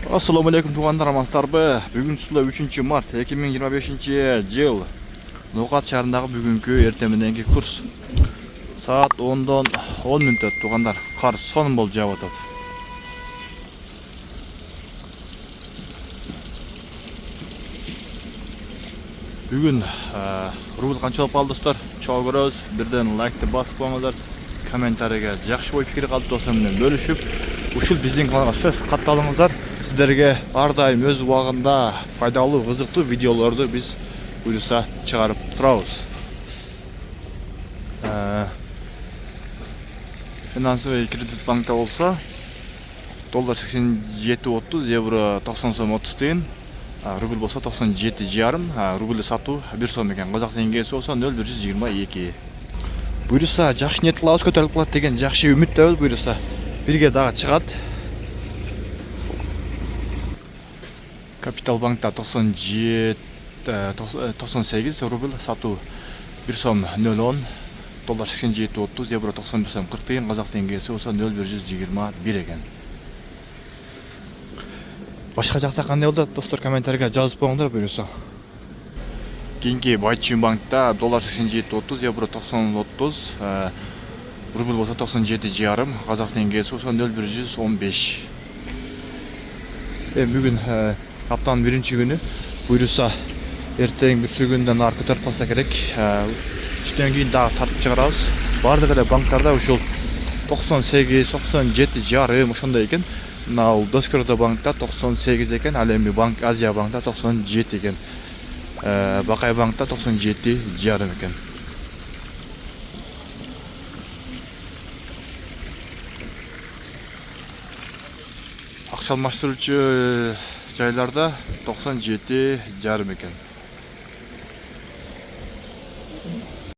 Assalamu alaikum туғандар, амансыздарбы. Бүгін сулы 3 март 2025 жыл. Ноғат шаарындағы бүгінгі ертеңмененки курс. Саат 10-дан 10 минут өтті туғандар. Қар сонын болып жауып атады. Бүгін рубль қаншалап қалды достар? Чоң көрөз. Бірден лайкты басып қойыңыздар. Комментарийге жақсы ой пікір қалды достармен бөлішіп, ушул биздин каналга сөз катталыңыздар. Сіздерге ардайым өз убагында пайдалуу, кызыктуу видеолорду биз буюрса чыгарып турабыз. Финансовый кредит банкта болса доллар 87.30, евро 90 сом 30 тиын, рубль болса 97,5, рубль сатуу 1 сом экен. Казак теңгеси болса 0,122. Буюрса жакшы ниет кылабыз, көтөрүлүп калат деген жакшы үмүттөбүз. Буюрса бирге дагы чыгат. Капитал банкта 98 рубль сатуу 1 сом 0,10, доллар 87.30, евро 91 сом 40 тиын, казак теңгеси болса 0,121 экен. Башка жакта кандай болду достор, комментарийге жазып коюңдар буюрса. Кийинки Байчун банкта доллар 87.30, евро 90.30, рубль болса 97,5, казак теңгеси болса 0,115. Бүгүн аптанын биринчи күнү, буюрса эртең бир күндөн ары көтөрүп калса керек. Түштөн кийин дагы тартып чыгарабыз. Бардык эле банктарда ушул 98, 97,5 ошондой экен. Мына Доскородо банкта 98 экен, ал эми банк Азия банкта 97 экен. Бакай банкта 97,5 экен. Акча алмаштыруучу жайларда 97,5 экен.